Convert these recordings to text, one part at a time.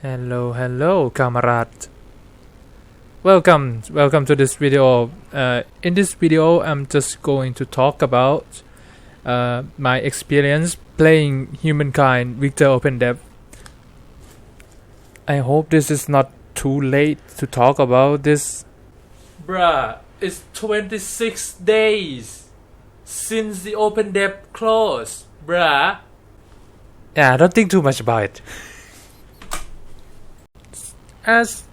Hello, camarade. Welcome to this video. In this video, I'm just going to talk about my experience playing Humankind with the OpenDev. I hope this is not too late to talk about this. Bruh, it's 26 days since the OpenDev closed, bruh. Yeah, don't think too much about it. As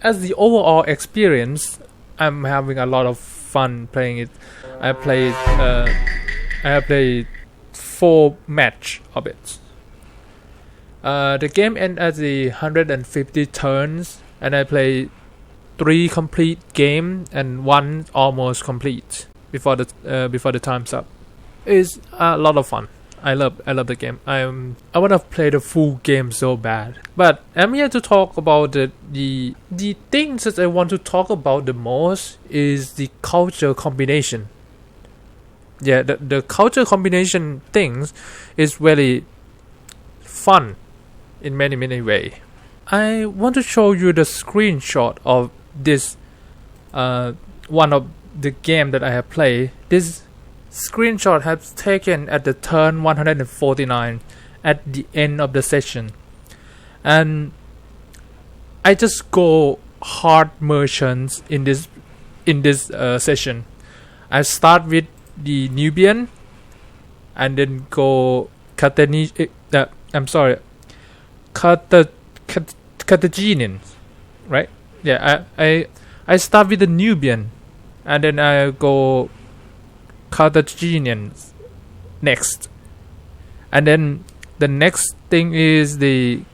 the overall experience, I'm having a lot of fun playing it. I have played 4 match of it. The game ends at the 150 turns, and I played 3 complete game and 1 almost complete before the time's up. It's a lot of fun. I love the game. I want to play the full game so bad. But I'm here to talk about the things that I want to talk about the most is the culture combination. Yeah, the culture combination things is very fun in many ways. I want to show you the screenshot of this one of the game that I have played. This screenshot has taken at the turn 149 at the end of the session, and I just go hard merchants in this session. I start with the Nubian and then go Carthaginian, right? Yeah, I start with the Nubian and then I go Carthaginians next, and then the next thing is the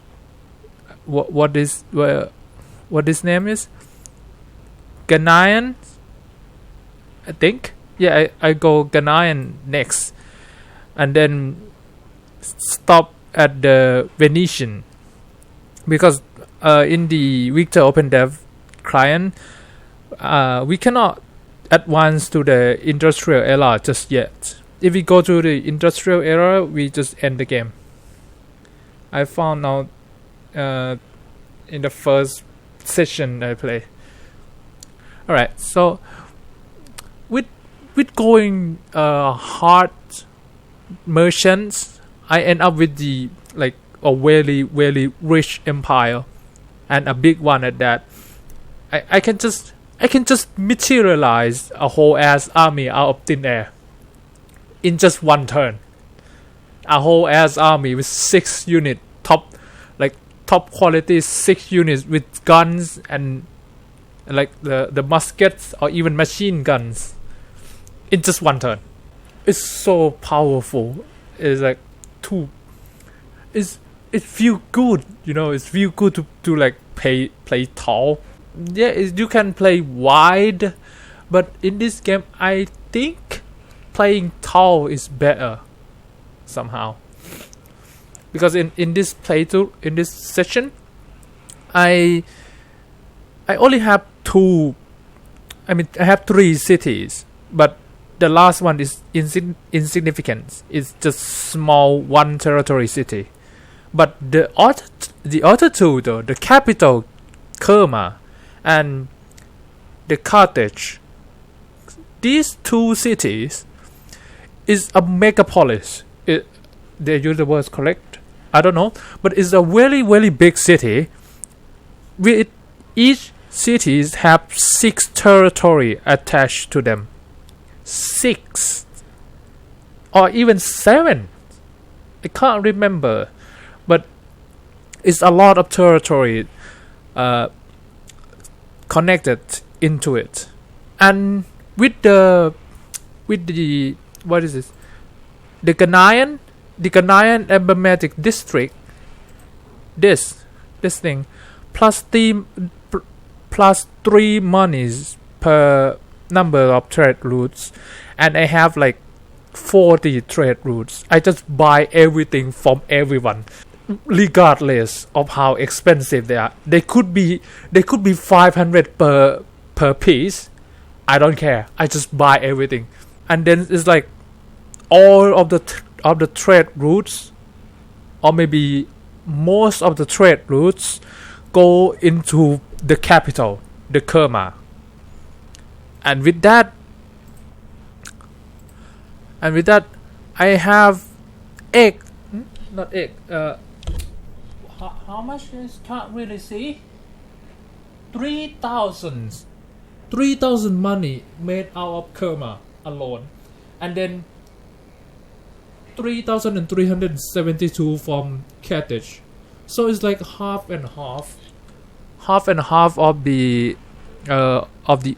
what this name is Ghanaian, I think. Yeah, I go Ghanaian next, and then stop at the Venetian, because in the Victor OpenDev client we cannot advance to the industrial era just yet. If we go to the industrial era, we just end the game. I found out in the first session I play. Alright, so with going hard merchants, I end up with the a very rich empire, and a big one at that. I can just materialize a whole ass army out of thin air in just one turn. A whole ass army with 6 units, top quality 6 units with guns and the muskets or even machine guns in just one turn. It's so powerful. It's it feels good, it feels good to play tall. Yeah, you can play wide, but in this game I think playing tall is better somehow, because in this playthrough, in this session, I only have I have 3 cities, but the last one is insignificant. It's just small 1 territory city. But the other 2 though, the capital Kerma and the Carthage, these 2 cities is a megapolis. They use the words correct? I don't know, but it's a very big city. With each cities have 6 territory attached to them. 6 or even 7. I can't remember, but it's a lot of territory connected into it. And with the what is this? The Ghanaian emblematic district. This thing plus 3 monies per number of trade routes, and I have 40 trade routes. I just buy everything from everyone, regardless of how expensive they are. They could be 500 per piece. I don't care. I just buy everything, and then it's all of the trade routes, or maybe most of the trade routes go into the capital, the Kerma. And with that, I have egg, not egg. How much is, can't really see. 3,000 money made out of Kerma alone, and then 3,372 from Carthage. So it's like half and half of the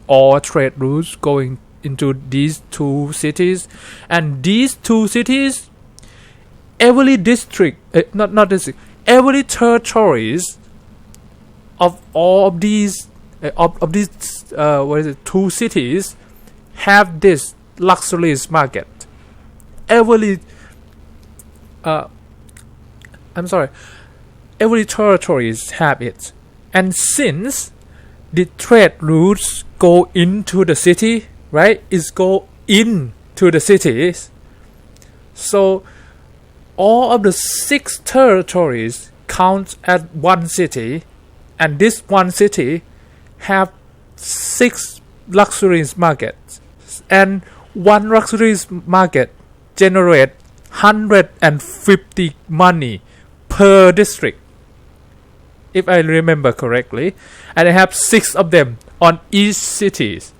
all trade routes going into these two cities. And these two cities, every district, not district, every territories of all of these two cities have this luxurious market. Every territories have it. And since the trade routes go into the city, right? It's go into the cities. So all of the 6 territories count as one city, and this one city have 6 luxurious markets, and one luxurious market generate 150 money per district, if I remember correctly, and I have 6 of them on each cities,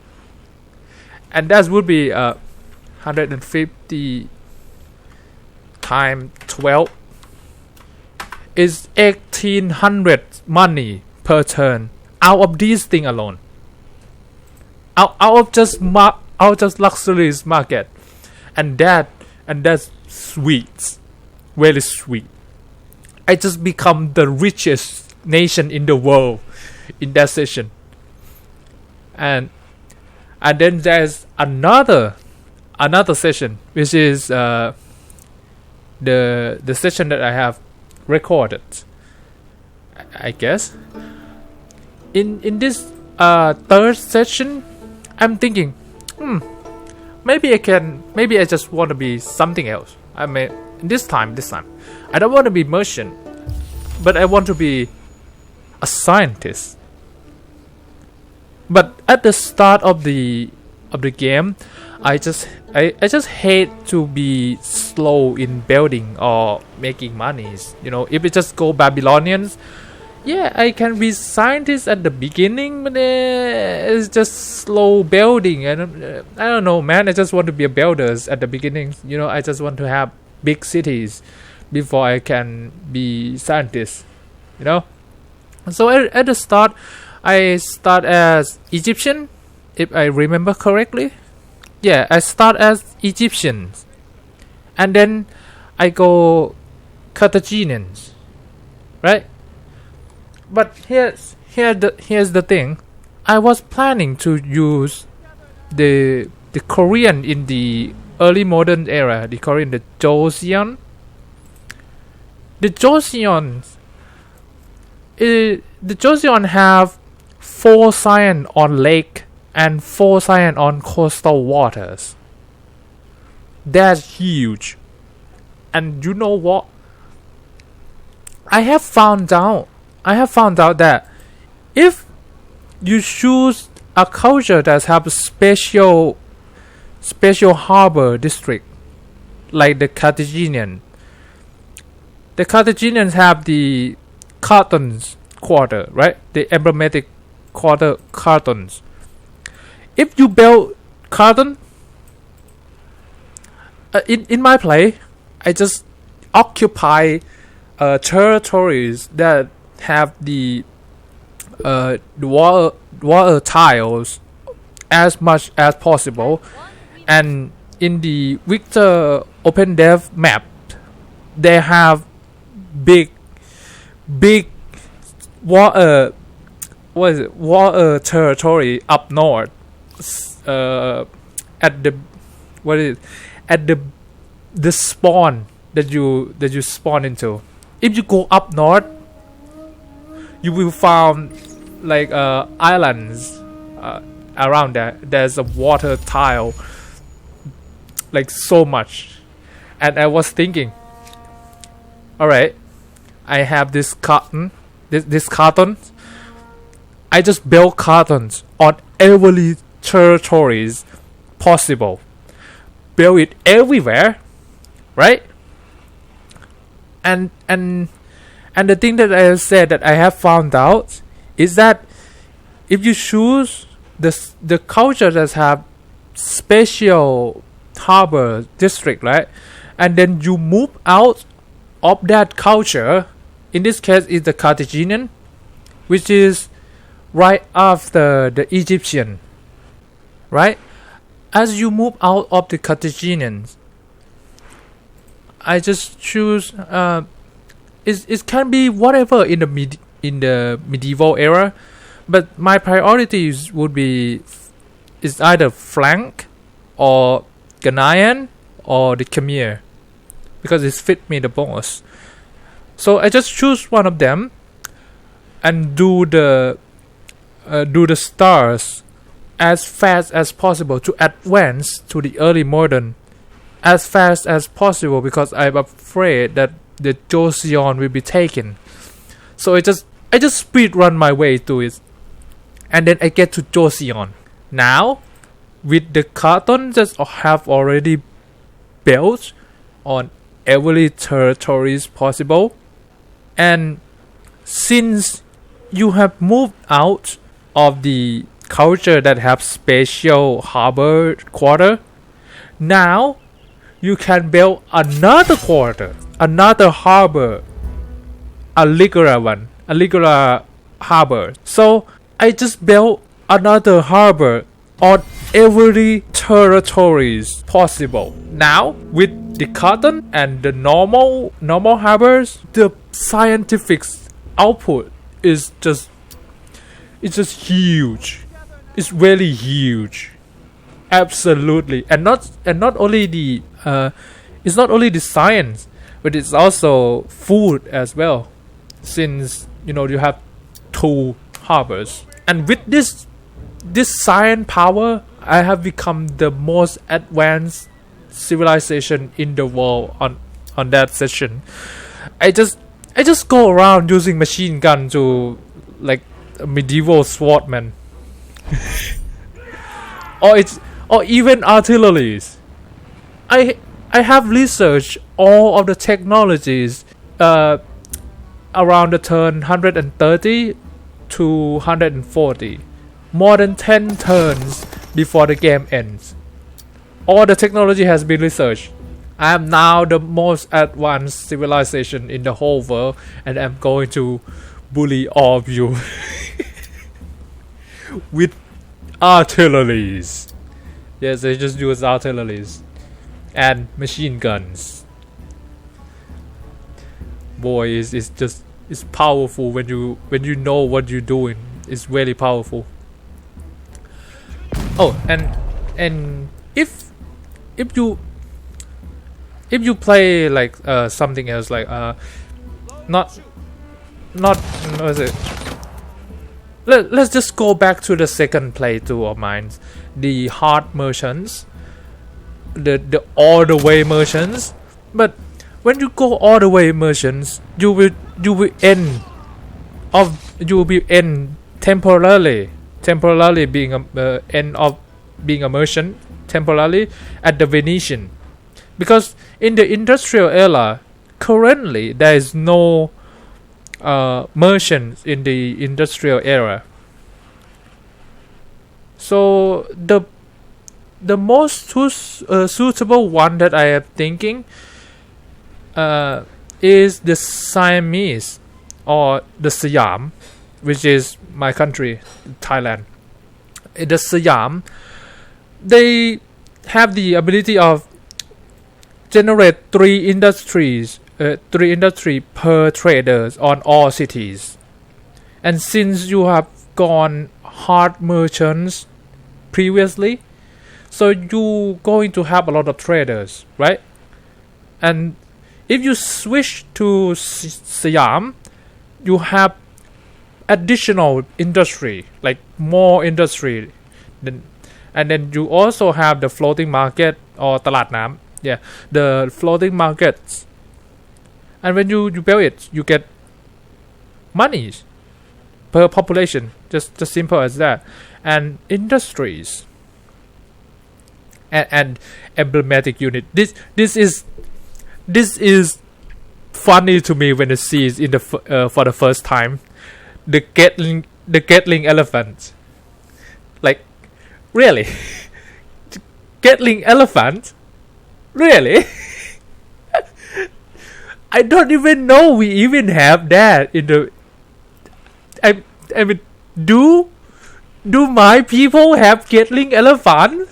and that would be 150 times 12 is 1,800 money per turn out of these thing alone, out of just luxurious market, and that's sweet, very sweet. I just become the richest nation in the world in that session. And then there's another session, which is the session that I have recorded, I guess. In this third session, I'm thinking, maybe I just want to be something else. I mean, this time, I don't want to be merchant, but I want to be a scientist. But at the start of the game, I just hate to be slow in building or making monies. You know, if it just go Babylonians, yeah, I can be scientist at the beginning, but it's just slow building. And I don't know, man. I just want to be a builders at the beginning. You know, I just want to have big cities before I can be scientist. You know, so at the start, I start as Egyptian, if I remember correctly. Yeah, I start as Egyptians, and then I go Carthaginians, right? But here's the thing. I was planning to use the Korean in the early modern era, the Korean, the Joseon. The Joseon have 4 science on lake and 4 science on coastal waters. That's huge. And you know what? I have found out that if you choose a culture that have a special harbor district, like the Carthaginians have the Cartons quarter, right? The emblematic quarter Cartons. If you build Carton, in my play, I just occupy territories that have the water tiles as much as possible, and in the Victor OpenDev map, they have big water territory up north, at the spawn that you spawn into. If you go up north, you will find like islands around there. There's a water tile, like so much. And I was thinking, alright, I have this carton. I just build cartons on every territories possible. Build it everywhere, right? And the thing that I have said that I have found out is that if you choose the culture that have special harbor district, right, and then you move out of that culture, in this case is the Carthaginian, which is right after the Egyptian, right? As you move out of the Carthaginians, I just choose it can be whatever in the medieval era, but my priorities would be is either Frank or Ghanaian or the Khmer, because it fit me the most. So I just choose one of them and do the stars as fast as possible to advance to the early modern as fast as possible, because I'm afraid that the Joseon will be taken. So I just speed run my way to it, and then I get to Joseon. Now, with the cartons that have already built on every territories possible, and since you have moved out of the culture that have special harbor quarter, now you can build another quarter, another harbor, a regular harbor. So I just built another harbor on every territories possible. Now with the cotton and the normal harbors, the scientific output is just huge. It's really huge. Absolutely. And not only the it's not only the science, but it's also food as well, since you have 2 harbors. And with this science power, I have become the most advanced civilization in the world on that session. I just go around using machine gun to like a medieval swordman. or even artilleries. I have researched all of the technologies around the turn 130 to 140, more than 10 turns before the game ends. All the technology has been researched. I am now the most advanced civilization in the whole world, and I'm going to bully all of you with artilleries. Yes, I just use artilleries and machine guns. Boy, it's powerful when you know what you're doing. It's very powerful. Oh, and if you play like something else, like not what is it? Let's just go back to the second playthrough of mine, the hard merchants, the all the way merchants. But when you go all the way merchants, you will end temporarily being a end of being a merchant temporarily at the Venetian, because in the industrial era currently there is no merchants in the industrial era. So the most suitable one that I am thinking is the Siamese or the Siam, which is my country, Thailand. The Siam, they have the ability of generate 3 industry per traders on all cities. And since you have gone hard merchants previously, so you going to have a lot of traders, right? And if you switch to Siam, you have additional industry, like more industry, and then you also have the floating market or ตลาดน้ำ, the floating markets. And when you build it, you get money per population, just simple as that. And industries and emblematic unit. This is funny to me when I see it in the for the first time. The Gatling elephant. Like, really? Gatling elephant? Really? I don't even know we even have that in the. I mean, do my people have Gatling elephant?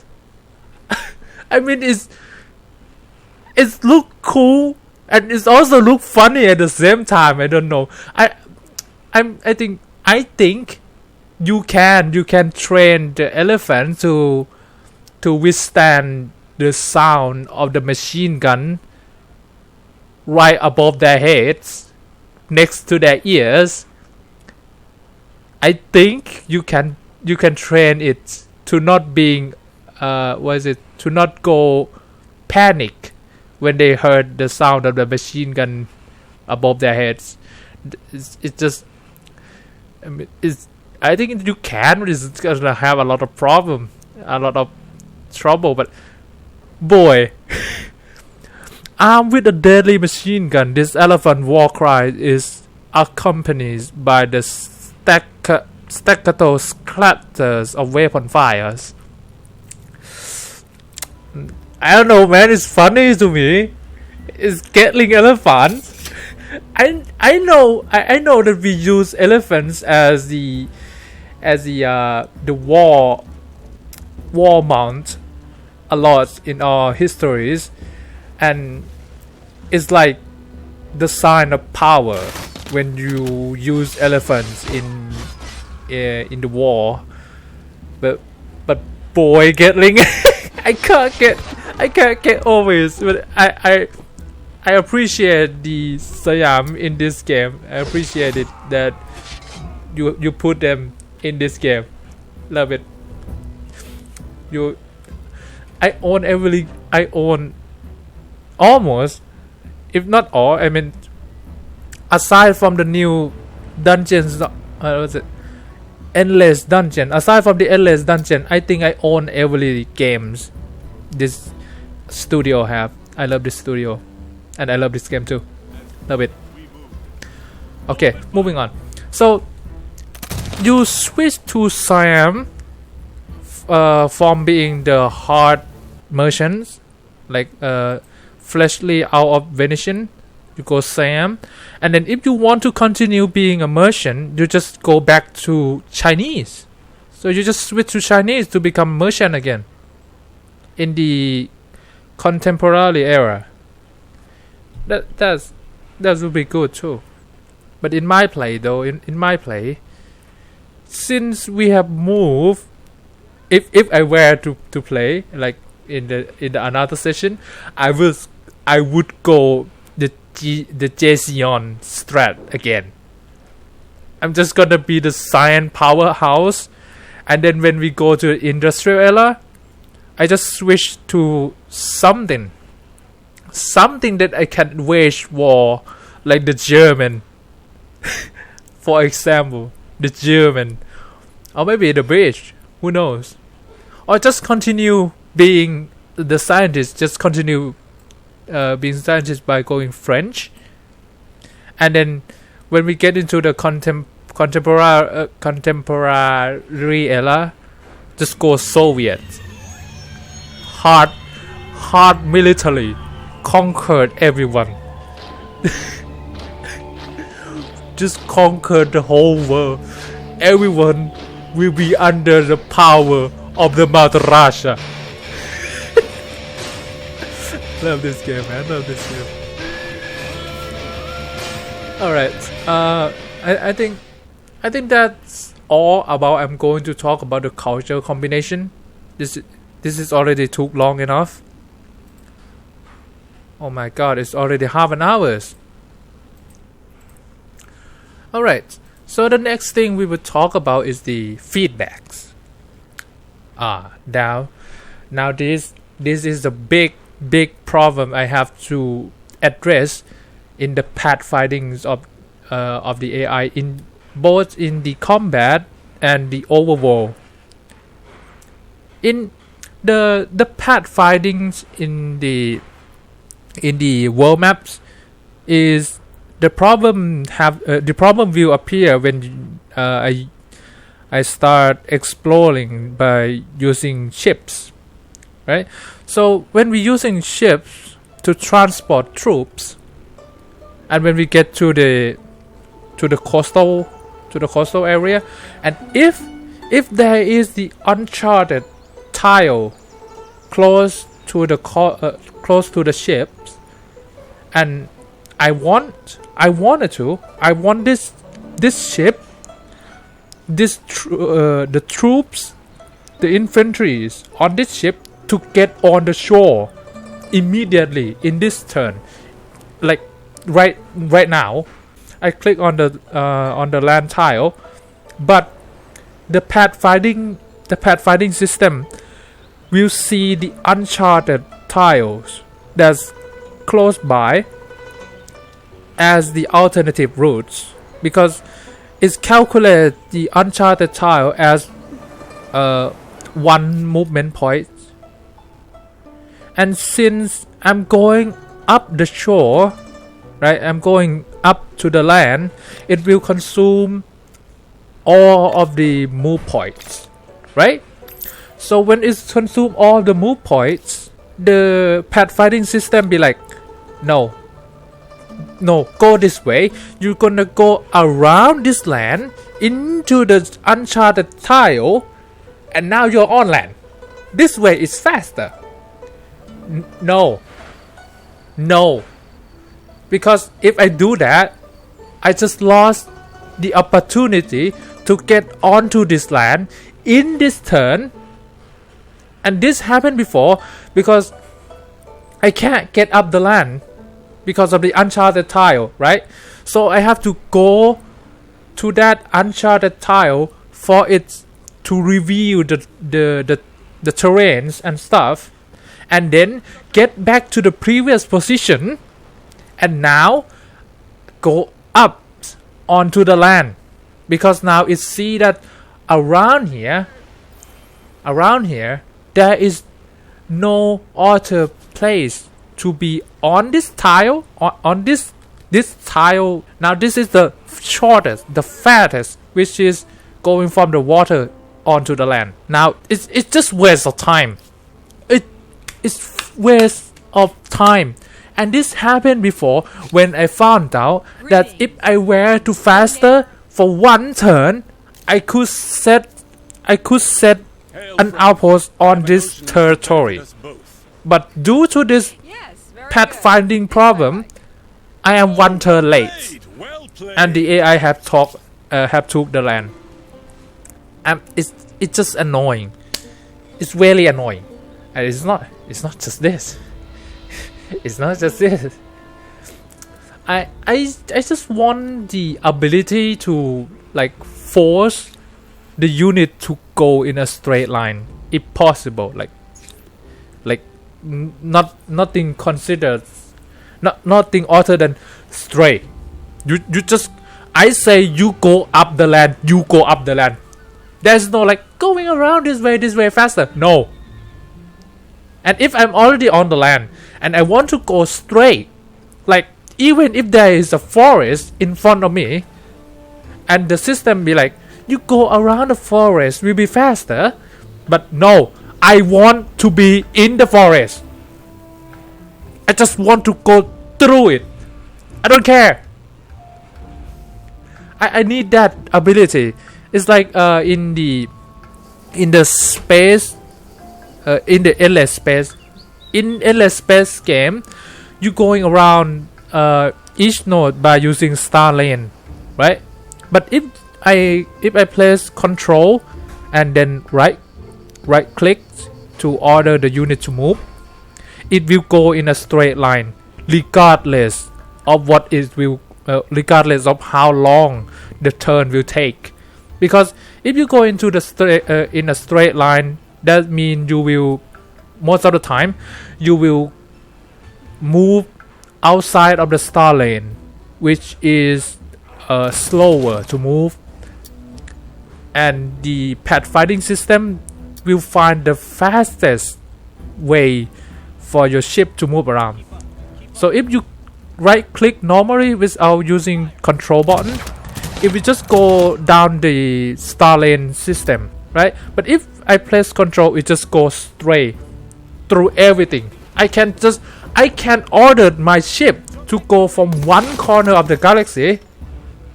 I mean, it's look cool and it's also look funny at the same time. I don't know. I think you can train the elephant to withstand the sound of the machine gun right above their heads, next to their ears. I think you can train it to not being to not go panic when they heard the sound of the machine gun above their heads. It's just, I mean, I think you can, but it's gonna have a lot of problem, a lot of trouble. But boy, armed with a deadly machine gun, this elephant war cry is accompanied by the staccato clatters of weapon fires. I don't know, man. It's funny to me. It's Gatling elephants. I know that we use elephants as the war mount a lot in our histories, and it's like the sign of power when you use elephants in the war. But boy, Gatling, I can't get over it. But I appreciate the Siam in this game. I appreciate it that you put them in this game. Love it. I own almost, if not all. I mean, aside from the new dungeons, what's it? Endless Dungeon. Aside from the Endless Dungeon, I think I own every games this studio have. I love this studio, and I love this game too. Love it. Okay, moving on. So you switch to Siam from being the hard merchants, like fleshly out of Venetian. You go Siam, and then if you want to continue being a merchant, you just go back to Chinese. So you just switch to Chinese to become merchant again in the contemporary era. That would be good too. But in my play though, in my play, since we have moved, if I were to play like in the another session, I would go the Jason strat again. I'm just gonna be the science powerhouse, and then when we go to the industrial era, I just switch to something that I can wage war, like the German. For example, the German, or maybe the British, who knows? Or just continue being the scientist, just continue being scientist by going French, and then when we get into the contemporary era, just go Soviet. Hard military, conquered everyone. Just conquer the whole world. Everyone will be under the power of the Mother Russia. Love this game, man. Love this game. Alright. I think that's all about. I'm going to talk about the culture combination. This is already took long enough. Oh my god, it's already half an hour. Alright. So the next thing we will talk about is the feedbacks. Now this is the big problem I have to address in the pathfindings of of the AI in both in the combat and the overworld. In the path findings in the world maps is the problem will appear when I start exploring by using ships, right? So when we're using ships to transport troops, and when we get to the coastal area, and if there is the uncharted tile close to the ships, and I want this ship, the troops, the infantry on this ship to get on the shore immediately in this turn, like right now. I click on the land tile, but the pathfinding system will see the uncharted tiles that's close by as the alternative routes, because it's calculated the uncharted tile as one movement point. And since I'm going up the shore, right, I'm going up to the land, it will consume all of the move points, right? So when it's consume all the move points, the pathfinding system be like, no, go this way. You're gonna go around this land into the uncharted tile, and now you're on land. This way is faster. No, because if I do that, I just lost the opportunity to get onto this land in this turn. And this happened before because I can't get up the land because of the uncharted tile, right? So I have to go to that uncharted tile for it to reveal the terrains and stuff, and then get back to the previous position, and now go up onto the land, because now it see that around here there is no other place to be on this tile, on this tile. Now this is the shortest, the fattest, which is going from the water onto the land. Now it's just waste of time. It's waste of time. And this happened before when I found out that if I were to faster for one turn, I could set an outpost on this territory. But due to this pathfinding problem, I am one turn late, and the AI have took the land. And it's just annoying. It's really annoying. And it's not just this. It's not just this. I just want the ability to like force the unit to go in a straight line if possible. Like nothing considered, nothing other than straight. You just, I say you go up the land, you go up the land. There's no like going around this way faster. No. And if I'm already on the land and I want to go straight, like even if there is a forest in front of me, and the system be like, you go around the forest will be faster, but no, I want to be in the forest. I just want to go through it. I don't care. I need that ability. It's like in the space, in the endless space. In endless space game, you going around each node by using star lane, right? But if I place control and then right click to order the unit to move, it will go in a straight line regardless of what it will, regardless of how long the turn will take. Because if you go into the in a straight line, that means you will, most of the time, you will move outside of the star lane, which is slower to move, and the pathfinding system will find the fastest way for your ship to move around. So if you right click normally without using control button, it will just go down the star lane system, right? But if I press control, it just goes straight through everything. I can order my ship to go from one corner of the galaxy,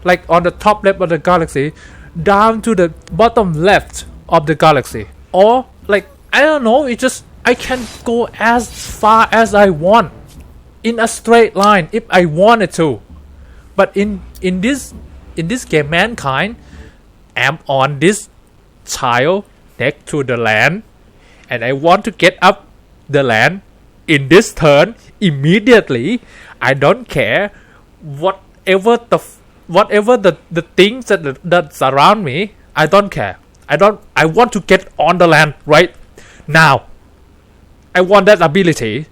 like on the top left of the galaxy, down to the bottom left of the galaxy, or like I don't know, I can go as far as I want in a straight line if I wanted to. But in this game Mankind, I'm on this tile next to the land, and I want to get up the land in this turn immediately. I don't care whatever the things that surround me. I don't care. I want to get on the land right now. I want that ability.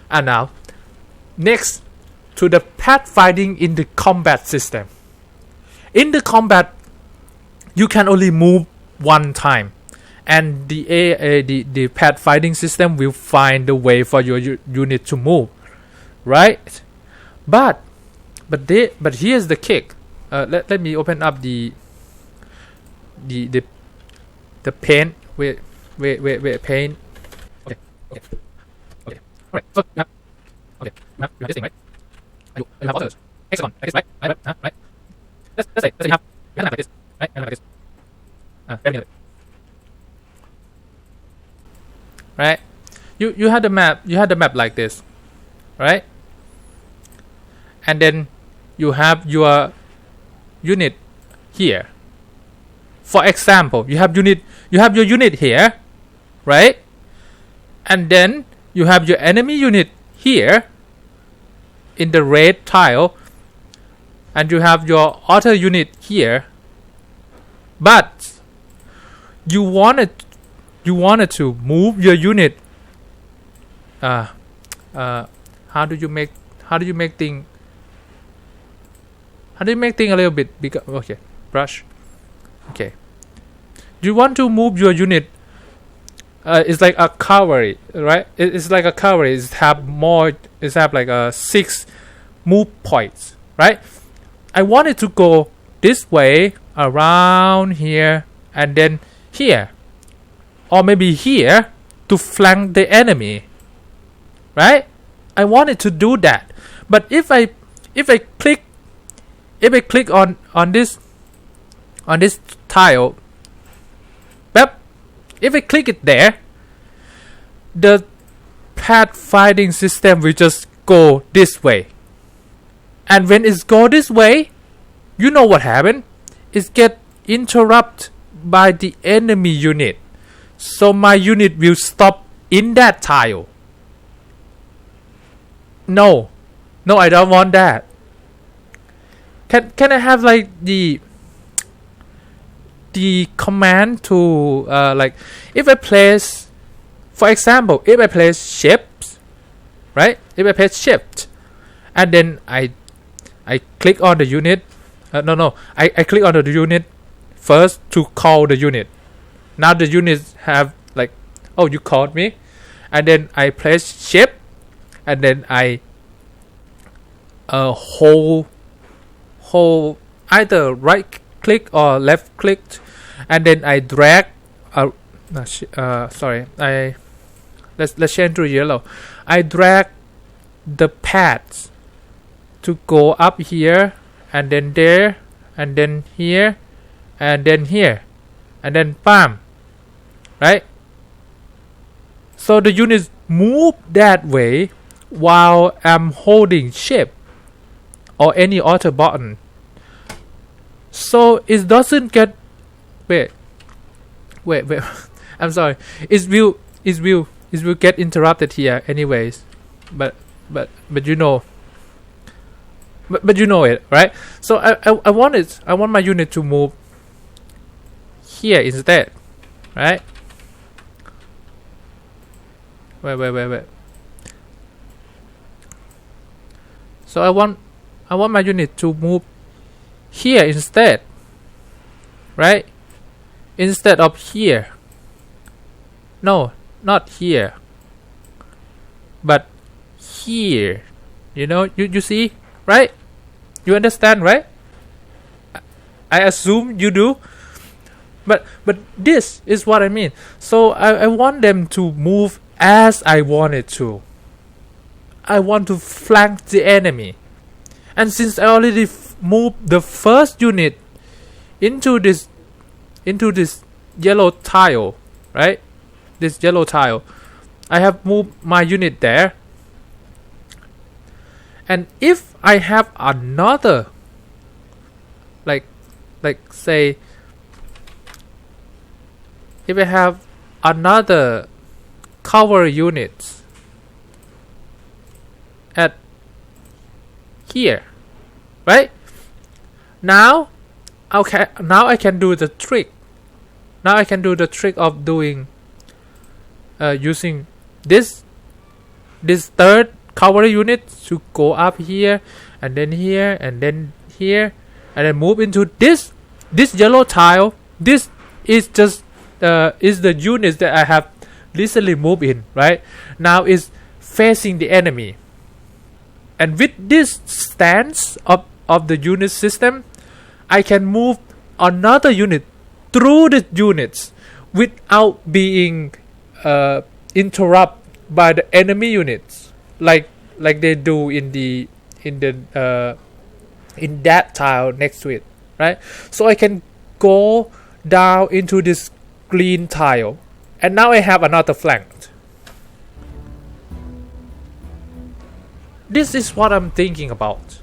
And now next to the pathfinding in the combat system. In the combat, you can only move one time, and the pathfinding system will find the way for your unit to move, right? But here's the kick. Let me open up the paint. Wait, paint. Okay. Alright. So you have this thing, right? You have others. Hexagon, like this, right? Right. Let's say you have like this, right? Like this. Right? You had the map. You had the map like this, right? And then you have your unit here. For example, you have your unit here, right? And then you have your enemy unit here in the red tile, and you have your other unit here. But you wanted to move your unit. How do you make thing a little bit bigger? Okay, brush. Okay, you want to move your unit. It's like a cavalry, right? It's like a cavalry. It have like 6 move points, right? I want it to go this way, around here, and then here, or maybe here to flank the enemy, right? I want it to do that. But if I click on this tile, if I click it there, the pathfinding system will just go this way. And when it go this way, you know what happened? It get interrupted by the enemy unit. So my unit will stop in that tile. No, I don't want that. Can I have like the command to like if I place, for example, if I place ships, right? If I place shift, and then I click on the unit. I click on the unit first to call the unit. Now the units have like, oh, you called me, and then I place shift, and then I hold either right click or left click, and then I drag. Let's change to yellow. I drag the paths to go up here, and then there, and then here, and then here, and then bam, right? So the units move that way while I'm holding shift or any other button. So it doesn't get wait. I'm sorry. It will get interrupted here anyways. But you know. But you know it, right? So I want my unit to move here instead, right? Wait. So I want my unit to move here instead, right? Instead of here. No, not here, but here. You see, right? You understand, right? I assume you do. But this is what I mean. So I want them to move as I want it to. I want to flank the enemy. And since I already moved the first unit into this yellow tile, right? This yellow tile, I have moved my unit there. And if I have another, like say, if I have another cover unit at here, right? Now I can do the trick. Now I can do the trick of doing using this third cover unit to go up here and then here and then here and then move into this yellow tile. This is just is the units that I have recently moved in, right? Now is facing the enemy. And with this stance of the unit system, I can move another unit through the units without being interrupted by the enemy units, like they do in that tile next to it, right? So I can go down into this green tile, and now I have another flank. This is what I'm thinking about.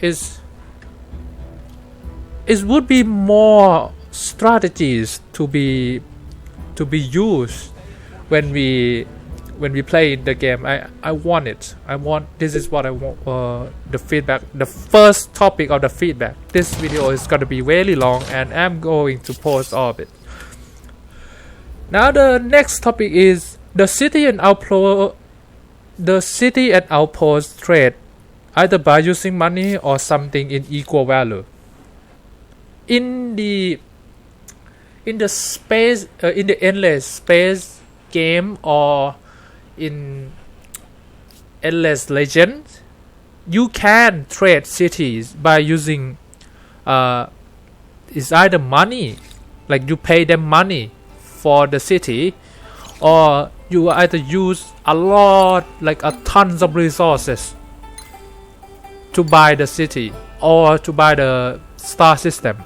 It would be more strategies to be used when we play in the game. I want it. This is what I want. The feedback. The first topic of the feedback. This video is gonna be really long, and I'm going to post all of it. Now the next topic is the city and outpost. The city and outpost trade either by using money or something in equal value. In the space in the endless space game or in endless legend, you can trade cities by using it's either money, like you pay them money for the city, or you either use a lot, like a tons of resources to buy the city or to buy the star system,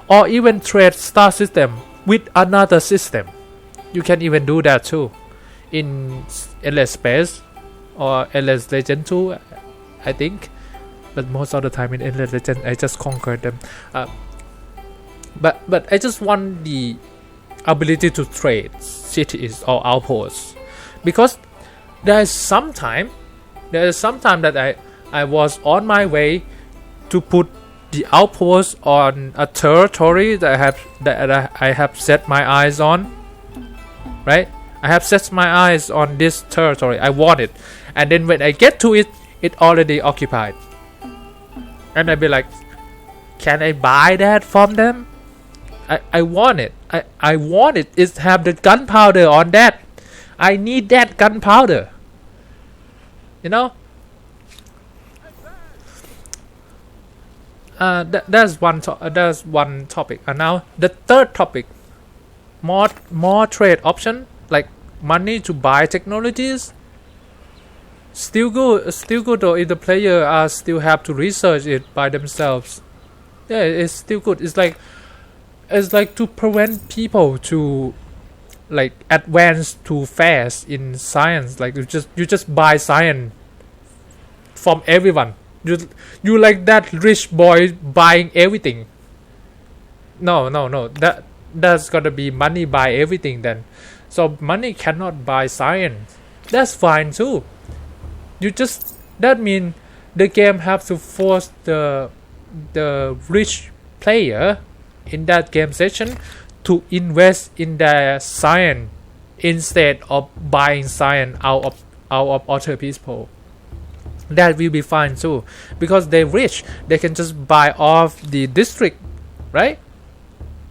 or even trade star system with another system. You can even do that too in endless space or endless legend too, I think. But most of the time in endless legend I just conquer them. But I just want the ability to trade cities or outposts, because there is some time that I was on my way to put the outpost on a territory that I have set my eyes on, right? I have set my eyes on this territory. I want it, and then when I get to it, it already occupied, and I'd be like, can I buy that from them? I want it. I want it. It's have the gunpowder on that. I need that gunpowder. That's one topic. And now the third topic, more trade option, like money to buy technologies. Still good though if the player still have to research it by themselves. Yeah, it's still good. It's like to prevent people to like advance too fast in science. Like you just buy science from everyone. You like that rich boy buying everything. No. That's gotta be money buy everything then. So money cannot buy science. That's fine too. That means the game have to force the rich player in that game session to invest in their science instead of buying science out of other people. that will be fine too, because they're rich. They can just buy off the district, right?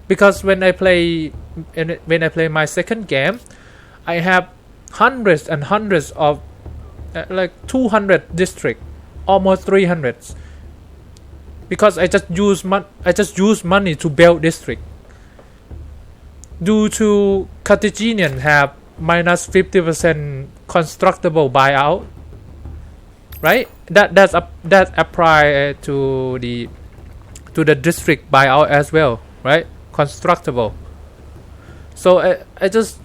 Because when I play my second game, I have hundreds and hundreds of like 200 district, almost 300, because I just use money to build district. Due to Carthaginian have minus 50% constructible buyout, right? That apply to the district buyout as well, right? Constructible. So I just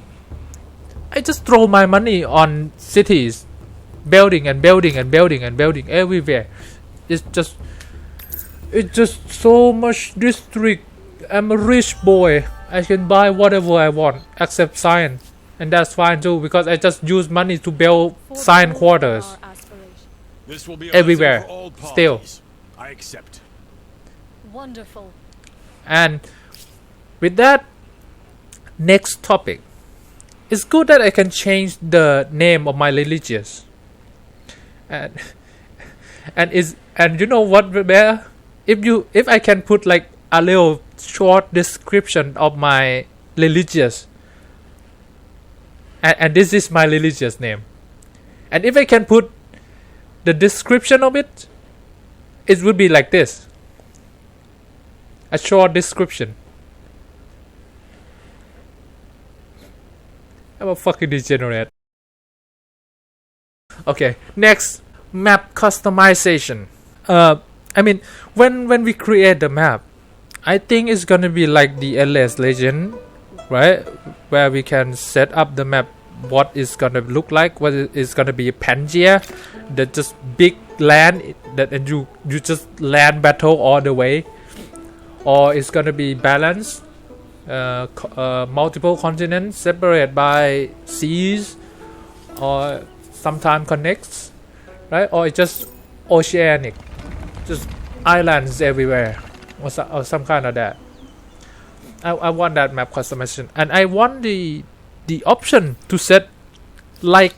throw my money on cities, building everywhere. It's just so much district. I'm a rich boy. I can buy whatever I want except science, and that's fine too, because I just use money to build science quarters everywhere. Still, I accept. Wonderful. And with that, next topic. It's good that I can change the name of my religious, and you know what, Bear? If I can put like a little short description of my religious, and this is my religious name, and if I can put the description of it, it would be like this: a short description. I'm a fucking degenerate. Okay, next, map customization. I mean, when we create the map, I think it's gonna be like the LS Legend, right? Where we can set up the map, what it's gonna look like, what is gonna be Pangea, that just big land that, and you just land battle all the way, or it's gonna be balanced, multiple continents separated by seas, or sometimes connects, right? Or it's just oceanic, just islands everywhere, or some kind of that. I want that map customization, and I want the option to set like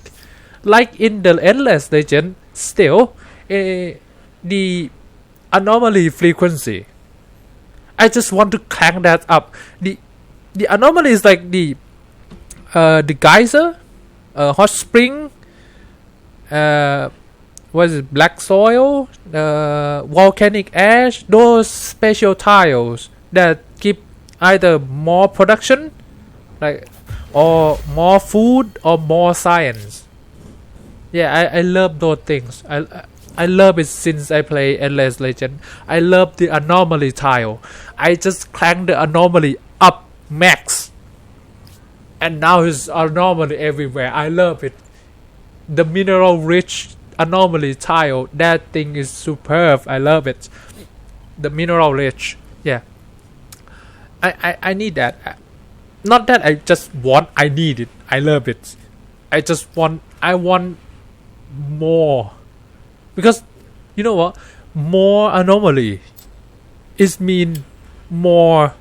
in the Endless Legend still the anomaly frequency. I just want to crank that up. The anomaly is like the geyser, hot spring, what is it, black soil, volcanic ash, those special tiles that give either more production, like, or more food, or more science. Yeah, I love those things. I love it since I play Endless Legend. I love the anomaly tile. I just crank the anomaly up max, and now it's anomaly everywhere. I love it. The mineral rich anomaly tile, that thing is superb. I love it. The mineral rich, yeah. I need that. Not that I just want, I need it. I love it. I want more, because you know what, more anomaly is mean more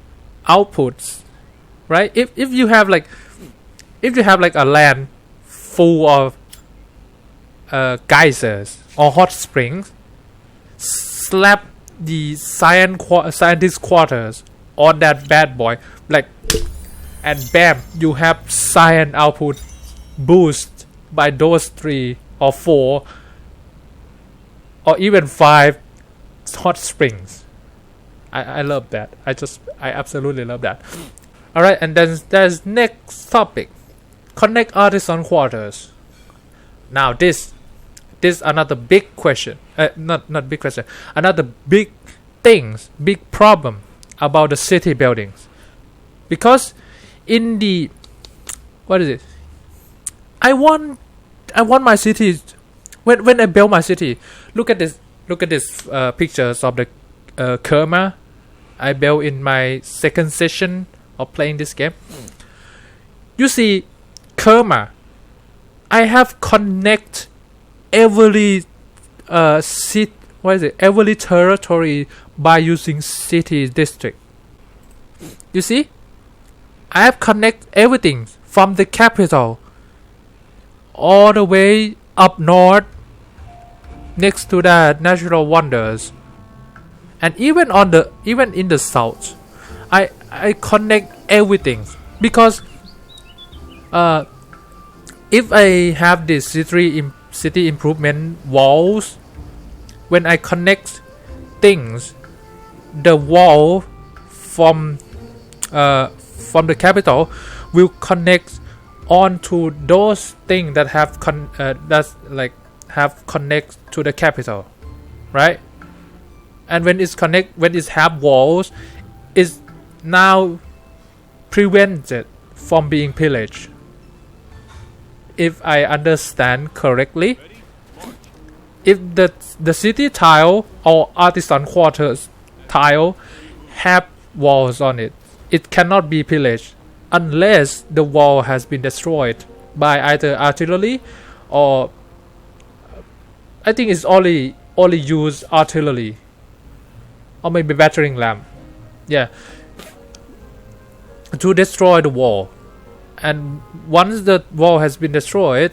outputs, right? If you have like a land full of geysers or hot springs, slap the scientist quarters on that bad boy, like, and bam, you have science output boost by those 3 or 4 or even 5 hot springs. I love that. I absolutely love that. Alright, and then there's next topic. Connect artisan quarters. Now this another big question. Not big question. Another big things, big problem about the city buildings. Because in the, what is it? I want my city, when I build my city, look at this pictures of the Kerma I built in my second session of playing this game. You see, Kerma, I have connect every every territory by using city district. You see, I have connect everything from the capital all the way up north, next to that natural wonders, and even in the south, I connect everything because if I have this city improvement walls, when I connect things, the wall from the capital will connect onto those things that have connect to the capital, right? And when it's have walls, it's now prevented from being pillaged. If I understand correctly, if the city tile or artisan quarters tile have walls on it, it cannot be pillaged unless the wall has been destroyed by either artillery or I think it's only use artillery or maybe battering ram, yeah, to destroy the wall. And once the wall has been destroyed,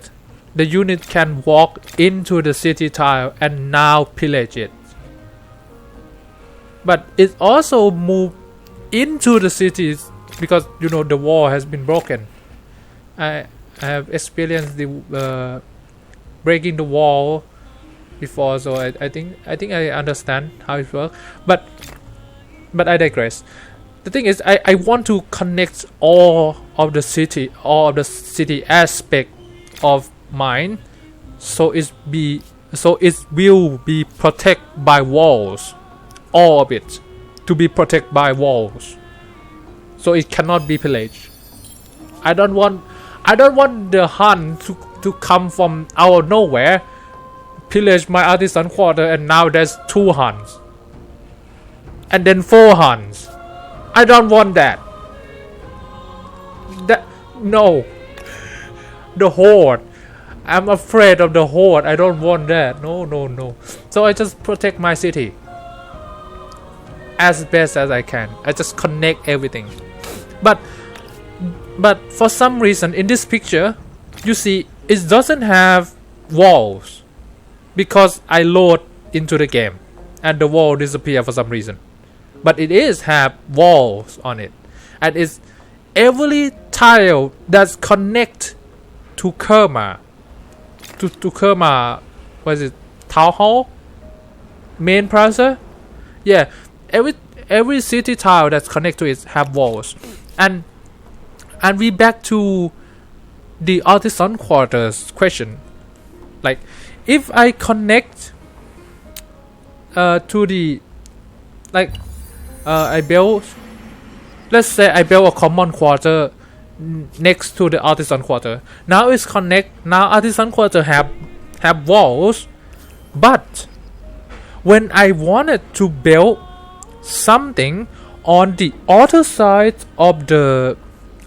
the unit can walk into the city tile and now pillage it. But it also move into the cities because the wall has been broken. I have experienced the breaking the wall before, so I think I understand how it works. But I digress. The thing is, I want to connect all of the city aspect of mine, so it will be protected by walls, all of it to be protected by walls, so it cannot be pillaged. I don't want the Hun to come from out of nowhere, pillage my artisan quarter, and now there's 2 Huns and then 4 Huns. I don't want that. No. The horde. I'm afraid of the horde. I don't want that. No. So I just protect my city as best as I can. I just connect everything. But for some reason in this picture, you see it doesn't have walls because I load into the game and the wall disappear for some reason. But it is have walls on it, and it's every tile that's connect to Kerma, to Kerma, what is it, town hall, main plaza, yeah. Every city tile that's connect to it have walls, and we back to the artisan quarters question. Like, if I connect to the I build, let's say I build a common quarter next to the artisan quarter. Now it's connect. Now artisan quarter have walls, but when I wanted to build something on the other side of the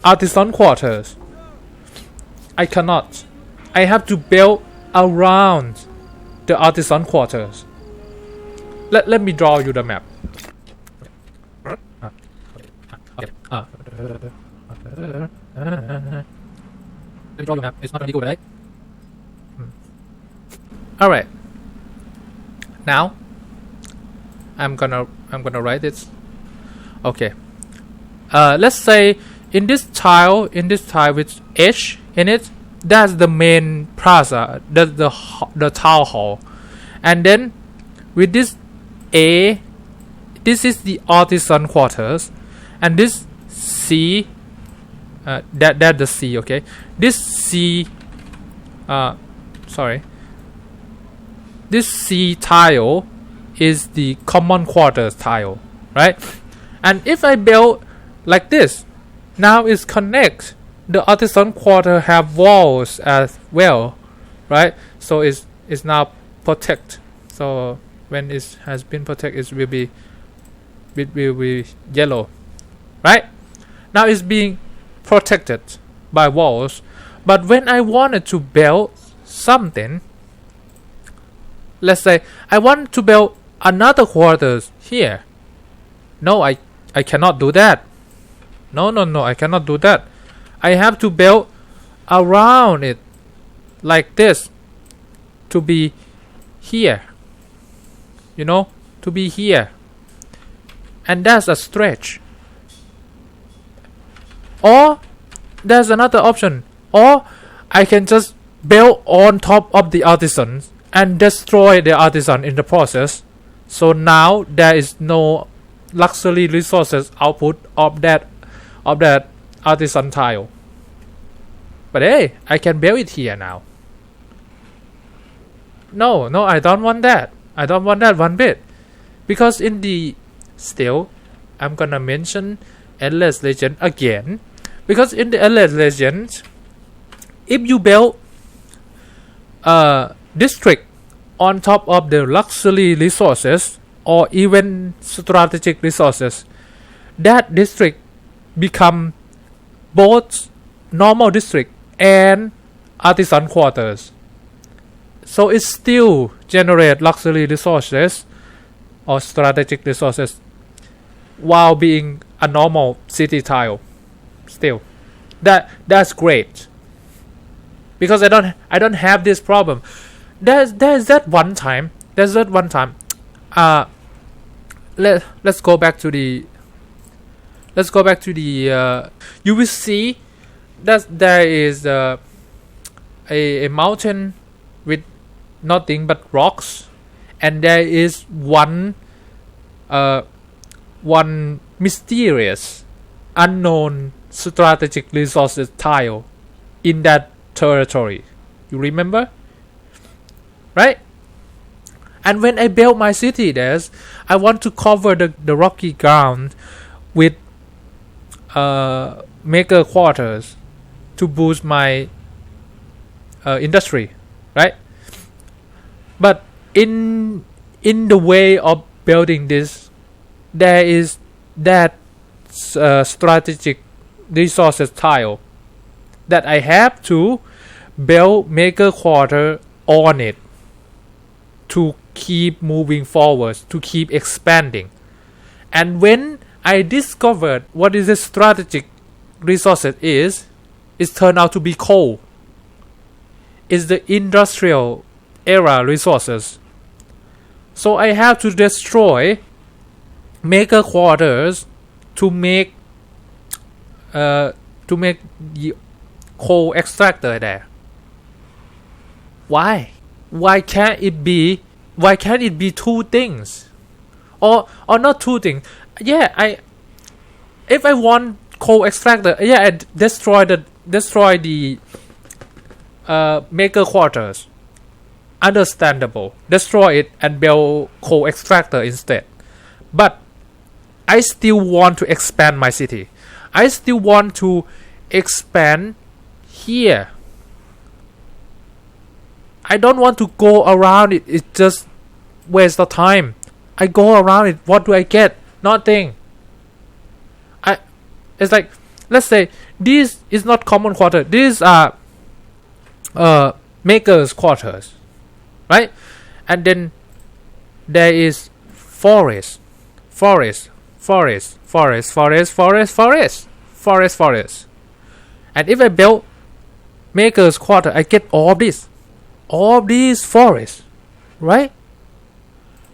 artisan quarters, I cannot. I have to build around the artisan quarters. Let me draw you the map. Let me draw your map. It's not gonna be good, right? All right. Now, I'm gonna write this. Okay. Let's say in this tile with H in it, that's the main plaza, that's the town hall, and then with this A, this is the artisan quarters, and this C, that the C, okay. This C, this C tile is the common quarters tile, right? And if I build like this, now it's connect. The artisan quarter have walls as well, right? So it's now protect. So when it has been protected, it will be yellow, right? Now it's being protected by walls. But when I wanted to build something, let's say I want to build another quarters here. No, I cannot do that. No, I cannot do that. I have to build around it like this to be here, you know, to be here, and that's a stretch. Or there's another option, or I can just build on top of the artisan and destroy the artisan in the process. So now there is no luxury resources output of that artisan tile. But hey, I can build it here now. No, I don't want that. I don't want that one bit. Because in the still, I'm gonna mention Endless Legend again. Because in the Endless Legend, if you build a district on top of the luxury resources or even strategic resources, that district become both normal district and artisan quarters. So it still generate luxury resources or strategic resources while being a normal city tile. Still, that's great, because I don't have this problem. There's that one time. Let's go back to the. You will see that there is a mountain with nothing but rocks, and there is one mysterious, unknown strategic resources tile in that territory. You remember? Right? And when I built my city there, I want to cover the rocky ground with maker quarters to boost my industry, right? But in the way of building this, there is that strategic resources tile that I have to build maker quarter on it to keep moving forwards, to keep expanding. And when I discovered what is the strategic resources is, it turned out to be coal. It's the industrial era resources. So I have to destroy maker quarters to make the coal extractor there. Why? Why can't it be two things? Or not two things. Yeah, if I want coal extractor, yeah, I destroy the maker quarters. Understandable. Destroy it and build coal extractor instead. But I still want to expand my city. I still want to expand here. I don't want to go around it. It just waste of time. I go around it. What do I get? Nothing. It's like, let's say this is not common quarter. These are makers quarters, right? And then there is forest. And if I build maker's quarter, I get all these forests, right?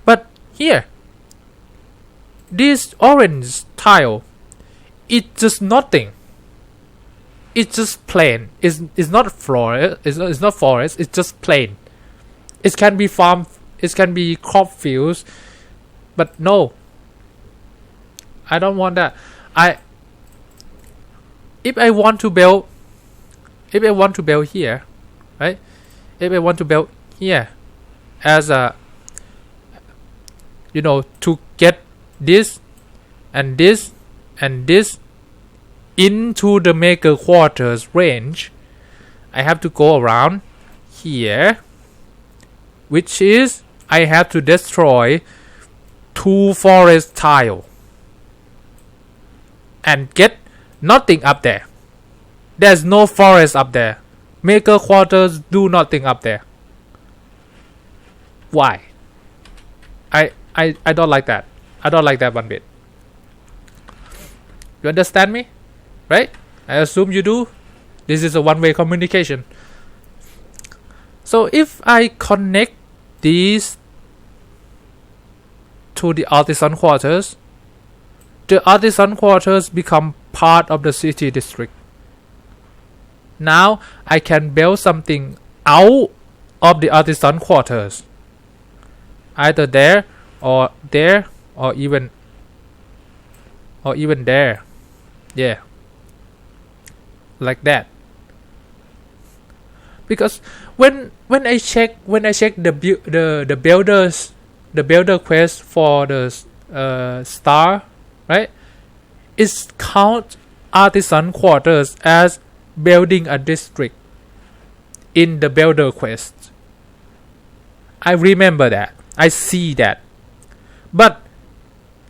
But here, this orange tile, it's just nothing. It's just plain. It's not flora. It's not forest. It's just plain. It can be farm. It can be crop fields, but no. I don't want that. If I want to build here, right? If I want to build here, as a, to get this and this and this into the maker quarters range, I have to go around here, which is I have to destroy 2 forest tile and get nothing up there. There's no forest up there. Maker quarters do nothing up there. Why? I don't like that. I don't like that one bit. You understand me? Right? I assume you do. This is a one-way communication. So if I connect these to the artisan quarters, the artisan quarters become part of the city district. Now I can build something out of the artisan quarters, either there or even there. Yeah, like that. Because when I check the builder quest for the star, right, it count artisan quarters as building a district in the builder quest. I remember that, I see that. But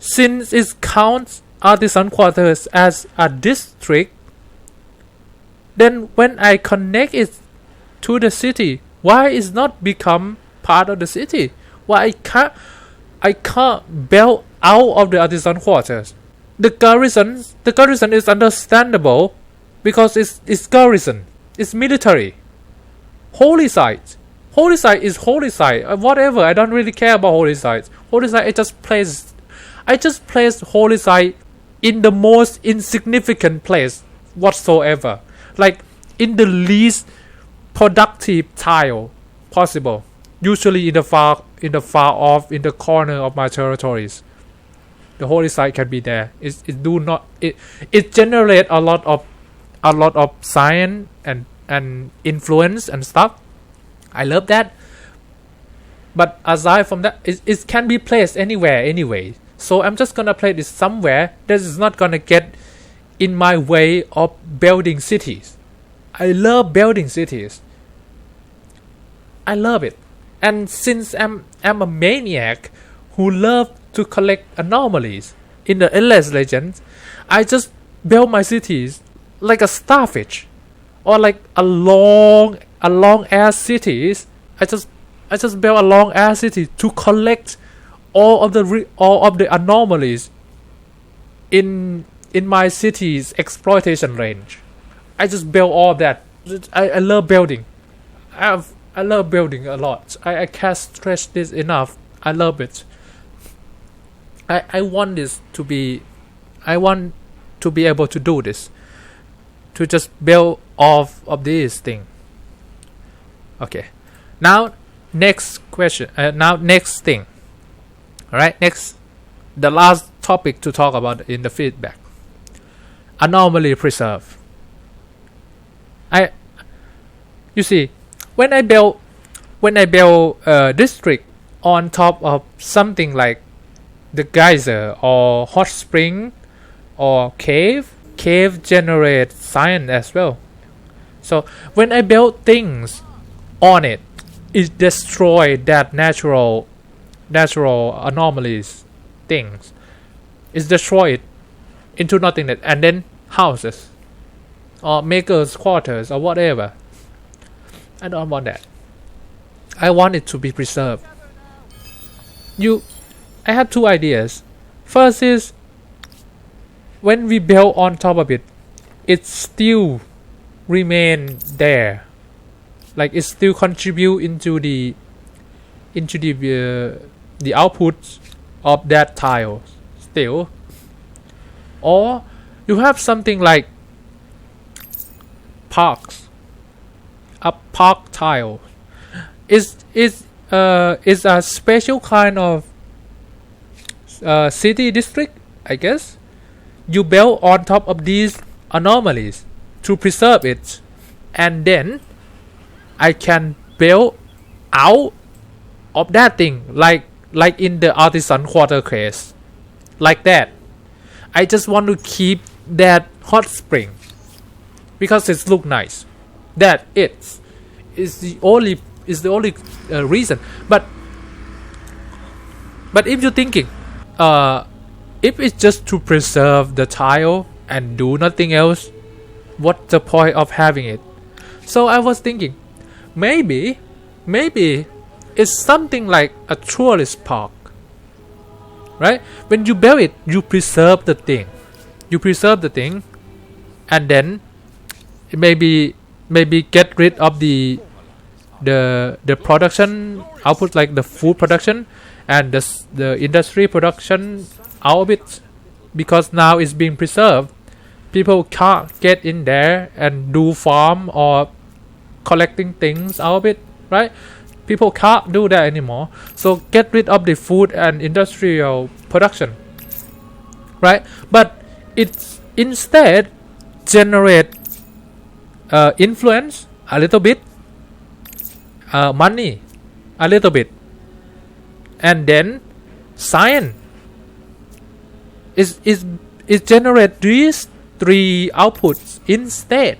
since it counts artisan quarters as a district, then when I connect it to the city, why is not become part of the city? Why I can't build out of the artisan quarters? The garrison is understandable because it's garrison, it's military. Holy site is holy site. Whatever, I don't really care about holy sites. Holy site, I just placed holy site in the most insignificant place whatsoever, like in the least productive tile possible, usually in the far off in the corner of my territories. The holy site can be there. It generate a lot of science and influence and stuff. I love that. But aside from that, it can be placed anywhere anyway. So I'm just gonna place it somewhere that is not gonna get in my way of building cities. I love building cities. I love it. And since I'm a maniac who love to collect anomalies in the Endless Legends, I just build my cities like a starfish, or like a long ass cities. I just build a long ass city to collect all of the anomalies in my city's exploitation range. I just build all that. I love building. I love building a lot. I can't stress this enough. I love it. I want this to be. I want to be able to do this. To just build off of this thing. Okay. Now, next question. Next thing. Alright, next. The last topic to talk about in the feedback. Anomaly Preserve. You see, when I build a district on top of something like the geyser or hot spring or cave generates science as well. So when I build things on it, it destroys that natural anomalies things. It's destroyed into nothingness, and then houses or makers quarters or whatever. I don't want that. I want it to be preserved. I have two ideas. First is when we build on top of it, it still remain there. Like it still contribute into the output of that tile still. Or you have something like parks. A park tile is a special kind of city district, I guess. You build on top of these anomalies to preserve it, and then I can build out of that thing, like in the artisan quarter case, like that. I just want to keep that hot spring because it look nice. That is the only reason. But if you're thinking, if it's just to preserve the tile and do nothing else, what's the point of having it? So I was thinking, maybe it's something like a tourist park, right? When you build it, you preserve the thing, and then maybe get rid of the the production output, like the food production and the industry production out of it, because now it's being preserved. People can't get in there and do farm or collecting things out of it, right? People can't do that anymore. So get rid of the food and industrial production, right? But it's instead generate influence a little bit, money a little bit, and then science is generate these three outputs instead,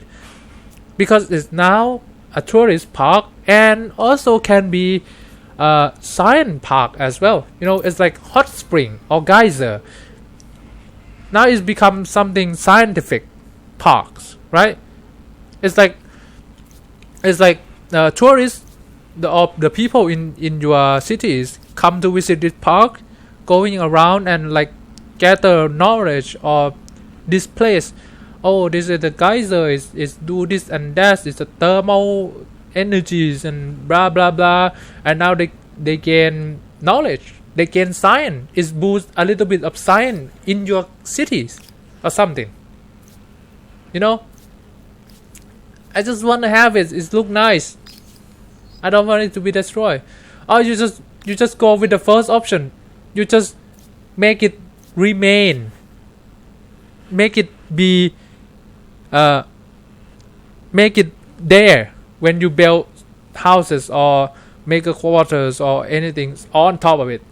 because it's now a tourist park and also can be a science park as well. You know, it's like hot spring or geyser. Now it's become something scientific parks, right? It's like tourists, the people in your cities come to visit this park, going around and like gather knowledge of this place. Oh, this is the geyser, is do this and that, it's the thermal energies and blah blah blah, and now they gain knowledge, they gain science. It boosts a little bit of science in your cities or something, you know. I just want to have it look nice. I don't want it to be destroyed. Or you just go with the first option. You just make it remain, make it be make it there when you build houses or make a quarters or anything on top of it.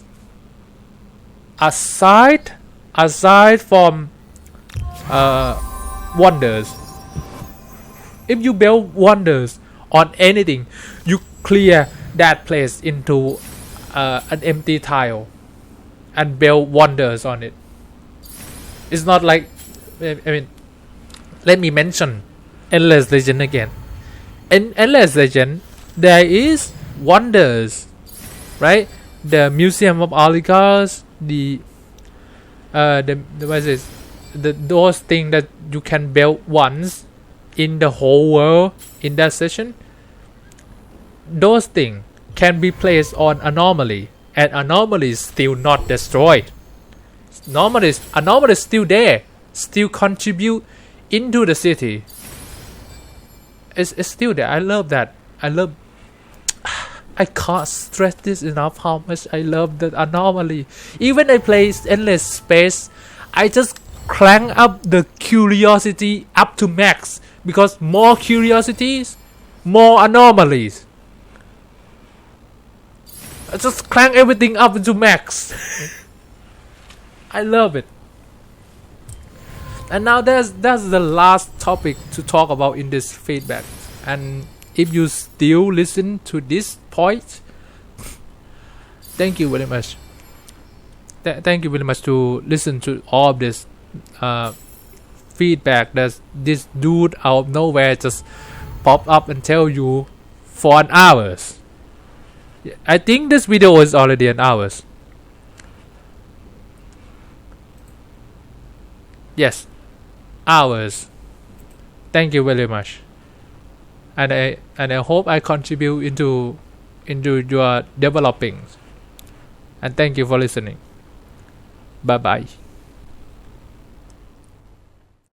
Aside from wonders, if you build wonders on anything, you clear that place into an empty tile and build wonders on it. It's not like, I mean, let me mention Endless Legend again. In Endless Legend, there is wonders, right? The Museum of Oligarchs, the what is this? Those things that you can build once in the whole world in that session. Those things can be placed on Anomaly, and Anomaly is still not destroyed. Anomaly is still there, still contribute into the city. It's still there. I love that. I can't stress this enough how much I love the Anomaly. Even I play Endless Space, I just crank up the curiosity up to max, because more curiosities, more anomalies. I just crank everything up to max. I love it. And now that's the last topic to talk about in this feedback. And if you still listen to this point, thank you very much. Thank you very much to listen to all of this feedback that this dude out of nowhere just pop up and tell you for an hour. I think this video is already an hour. Yes, hours. Thank you very much. And I hope I contribute into your developing. And thank you for listening. Bye bye.